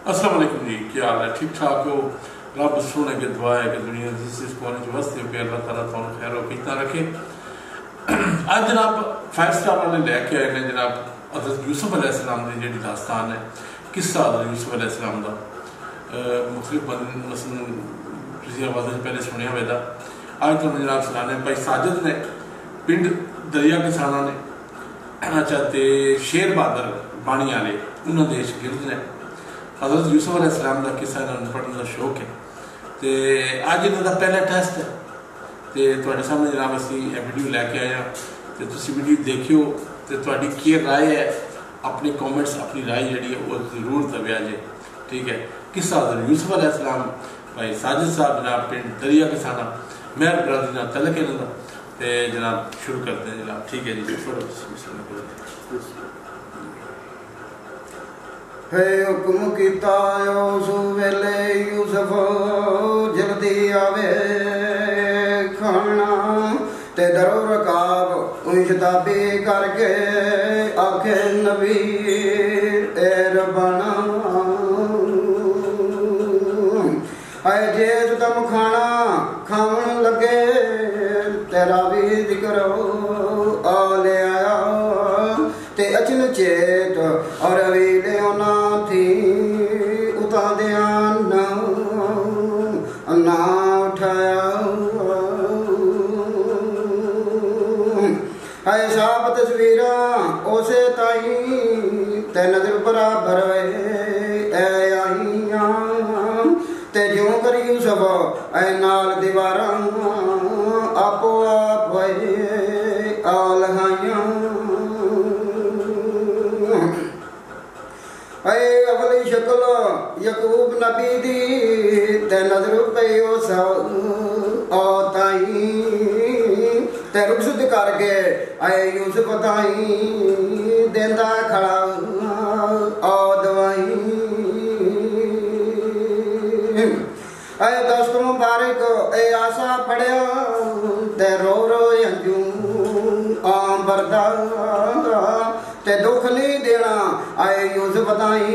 अस्सलाम वालेकुम जी, क्या हाल है? ठीक ठाक हो? रब सोने की दुआ है कि दुनिया जिस कोने च वसते पे अल्लाह ताला तुहानू खैर वकीता रखे। आज जनाब 5 स्टार वाले लैके आए हैं जनाब हज़रत यूसुफ अलैहिस्सलाम की जी दास्तान है, किस्सा हज़रत यूसुफ अलैहिस्सलाम का मुख्तलिफ मसलन तुसीं आवाज़ पहले सुनिया होगा। आज तो जनाब सुनाने भाई साजिद ने पिंड दरिया किसाना ने अच्छा तो शेर बहादुर बाणी वाले उन्होंने देश गिरद ने हज़रत यूसुफ अलैहिस्सलाम का किस्सा इन्होंने पढ़ने का शौक है। तो अज इन्हों पहला टेस्ट है तो तुहाडे सामने जनाब असी वीडियो लैके आए हैं तो तुसीं वीडियो देखियो तो तुहाडी की राय है, अपनी कॉमेंट्स अपनी राय जी वो जरूर दबिया जे। ठीक है, किस्सा हज़रत यूसुफ अलैहिस्सलाम भाई साजिद साहब जनाब पिंड दरिया किसाना मेहर बरादरी ना तलक इन्हों तो जनाब शुरू करते हैं जनाब। ठीक है जी, है हुक्म किता उस वेले यूसुफ जल्दी आवे खाना ते दरो रकाब शताबी करके आखे नबी ए रबाना आए जे तुम खाना खावन लगे तेरा भी जिक्र आ ले आया ते अचन चेत और वीले ना थी उता ध्यान ना उठाया है साफ तस्वीर उसे ताई ते नजर बराबर आईया ते ज्यों कर यूसुफ ऐ नाल दीवारा आपो आप आल हाइया अवली शक्ल यकूब नबी दी ते नजर पई ताई ते रुखसत करके आए यूसुफ ताई देंदा खड़ा दवाई आए दोस्त मुबारक ए आशा फड़िया ते रो अंजू आम बरदा ते दुख नहीं देना आए यूसुफ ताई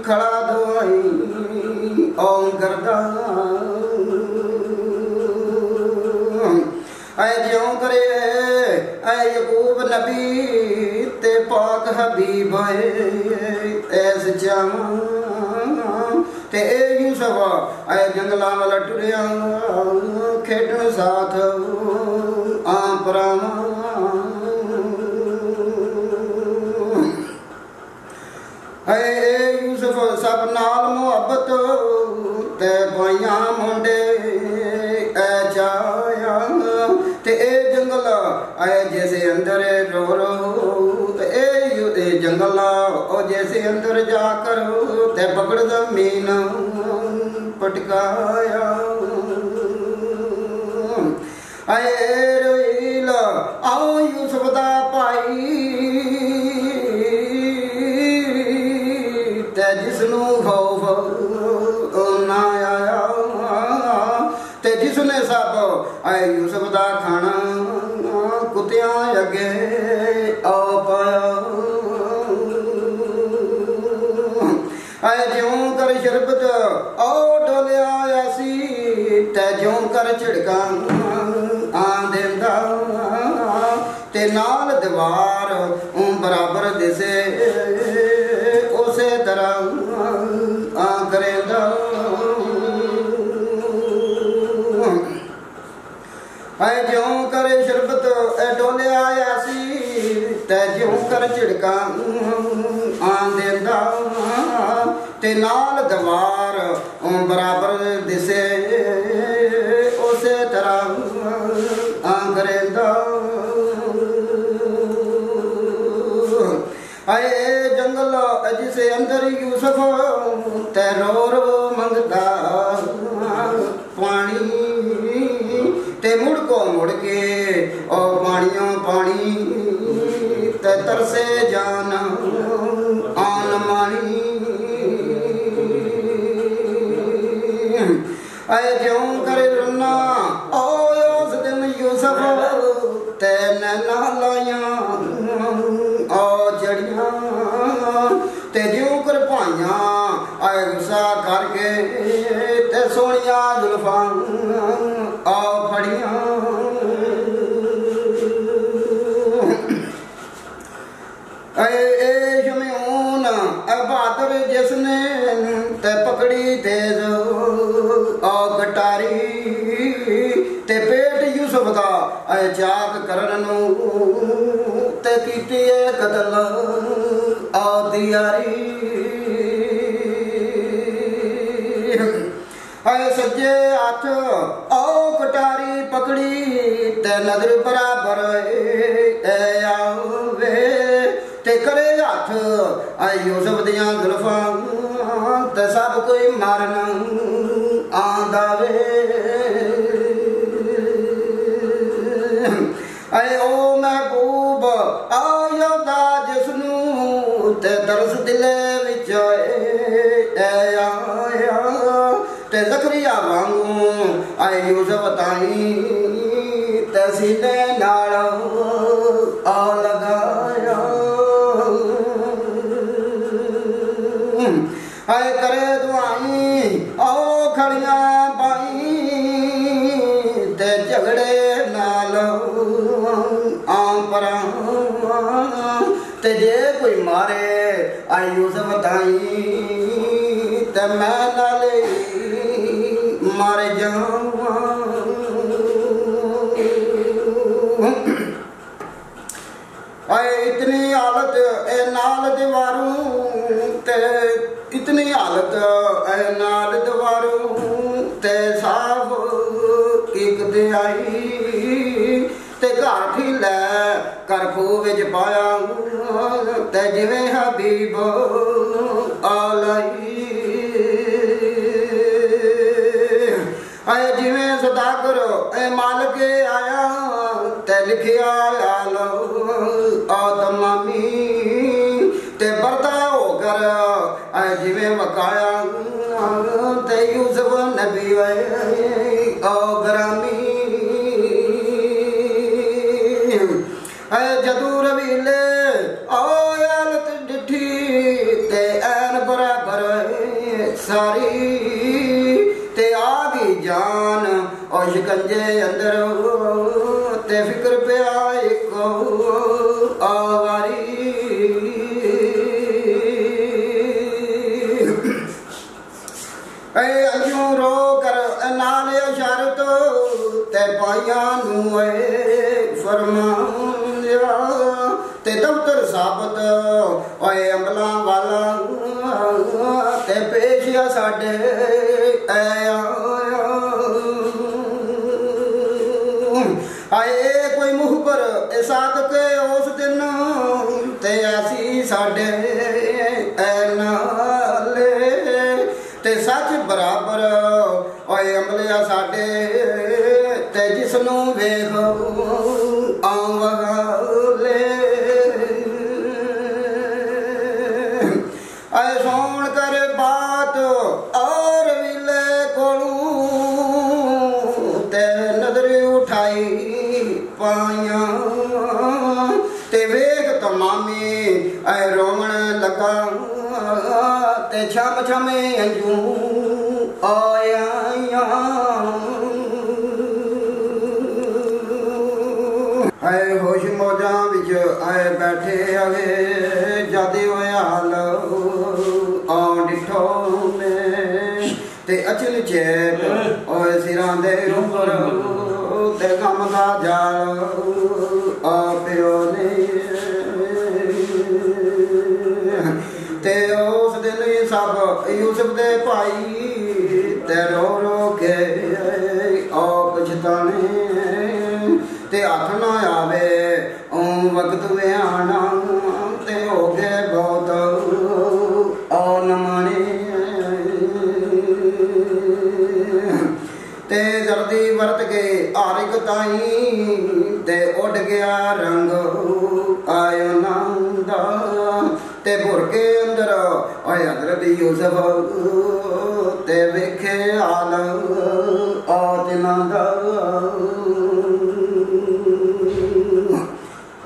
खड़ा दवाई ओम करदा आए ज्यों करे आए यकूब नबी ते पाक हबीब ऐस जावा ते ए यूसुफ आए जंगला वाला टुरिया खेडन साथ आम परावा यूसुफ सब नाल मुहब्बत ते पाइया मुंडे जाया ते ए जंगल आए जैसे अंदर रो रो ए जंगल ओ जैसे अंदर जाकर ते पकड़ जमीन पटकाया आए रोईल आओ यूसुफ दा पाई जिसनू खौफ ना आया ते जिसने सब आए यूसुफ दा खाना कुत्तियां अगे आ पाया आए ज्यों कर शरबत ओ डोलिया आसी ते ज्यों कर झिड़का आ देंदा ते नाल दीवार बराबर दिसे उसे तरह आ करेंदा आए ज्यों करे शरबत ए डोले आया सी ते ज्यों कर झिड़का आ देंदा ते नाल दीवार बराबर दिसे उसे तरह आ करेंदा आए जंगल जिसे अंदर यूसुफ ते रो रो मंगदा पानी ते मुड़ को मुड़ के ओ पानियों पानी ते तरसे जान आन मानी आए ज्यों करे रन्ना ओ उस दिन यूसुफ ते नैना लाया ओ जड़ियां ते ज्यों कर भाइयां जिसने ते पकड़ी तेज आ कटारी ते पेट यूसुफ दा ऐ चाक करन नू ते कीती कतल आ दियारी ऐ सज्जे हथ आओ कटारी पकड़ी ते नजर बराबर ऐ आवे ते करे हथ ऐ यूसुफ दियां जुल्फां ते सब कोई मारन आंदा वे ऐ ओ महबूब आ यादा जिसनू ते दर्स दिले विच ऐ आया ते ज़करिया वांगू आए यूसुफ ताई ते सीने नाल आ लगाया आए करे दुआई आओ खड़ियां बाई ते झगड़े नाल आम परा ते जे कोई मारे आए यूसुफ ताई ते मैं नाले मर जावा आए इतनी हालत ए नाल दीवारू ते इतनी हालत ए नाल दीवारू ते साफ एक दे आई ते घर ठीले कर खूह विच पाया ते जिवें हबीब आलाई आए जिवें सदागर ए मालक आया ते लिखिया लाल आदमामी ते बरता होकर आए जिवें वकाया ते यूसुफ नबी ओ ग्रामी आए जदू रवीले आयालत डिठी ते ऐन बराबर सारी ते आ गई जान और शिकंजे अंदर ते फिक्र पिया एक आवारी ऐ अंजू रो कर नाल इशारत ते पाइया नू फरमाया ते दफ्तर साबत ओए अमला वाला ते पेशिया साडे आए कोई मुखबर ए सादक उस दिन ते ऐसी साडे नाले ते सच बराबर ओए अमलिया साडे ते जिसनू वेख आवले आए सोन कर बात और विले कोलू ते नजर उठाई पाया ते वेख तमामी ऐ रोमन लगा ते छम छमे अंजू आया आए होश मौजा विच आए बैठे आवे जादे होया हाल आ डिठो में ते अचल चेत ओए सिरां दे उपर ते गम दा जाल आ पियो ने ते उस दिन सब यूसुफ दे भाई ते रो रो के आ पछताने ते हथ ना आवे वक्त वे आना ते हो गए बहुत अनमने ते जल्दी वरत के हर एक ताई ते उड़ गया रंग आयो नंदा ते भुर के अंदर आए हजरत यूसुफ ते वेखे हाल आ दिनां दा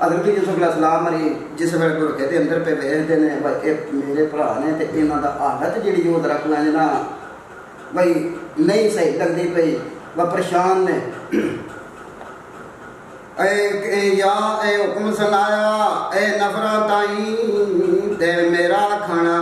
हजरत यूसुफ अलैहिस्सलाम मरी जिस वे भुरके के अंदर पे वेखते हैं भाई मेरे भरा ने तो इन्हों का हालत जी जो रख लें ना भाई नहीं सही लगती पई व परेशान ने या ए हुक्म सुनाया ए नफरा ताई ते मेरा खाना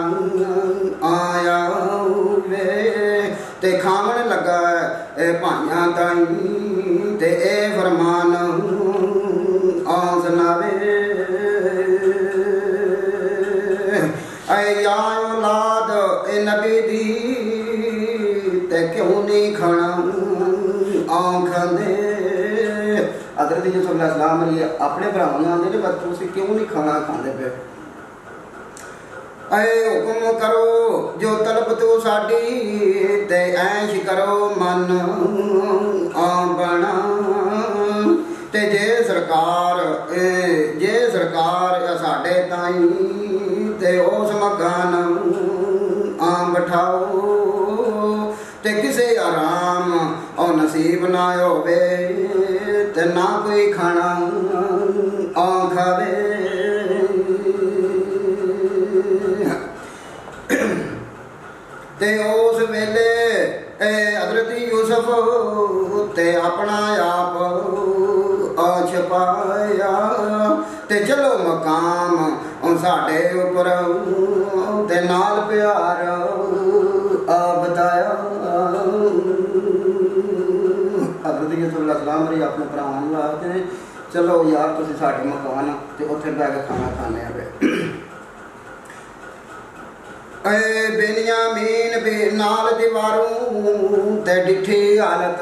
ऐ या औलाद ए नबी दी ते क्यों नहीं खाना आंखांदे। हज़रत यूसुफ अलैहिस्सलाम अपने भरावां नूं आंदे ने बस तुसीं क्यों नहीं खाना खांदे पे। ऐ हुक्म करो जो तलब तो साडी ते ऐश करो मन बना। ते जे सरकार साडे ताई ते उस मकान बिठाओ ते किसे आराम और नसीब ना होवे ते ना कोई खाना खावे। ते उस वेले हज़रत यूसुफ ते अपना आप छपाया ते चलो मकाम साडे उपर ते नाल प्यार बताया। हज़रत यूसुफ अलैहिस्सलाम अपने भरावां नूं आखदे ने चलो यार तुसीं साडे मकान ते उत्थे बैठ के खाना खाने आ। बेनियामीन बे नाल दीवारों ते डिठी हालत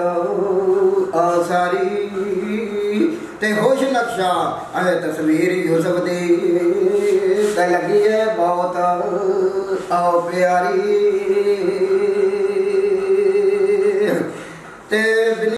सारी ते होश नक्शा तस्वीर यूसुफ दी ते लगी है बहुत प्यारी।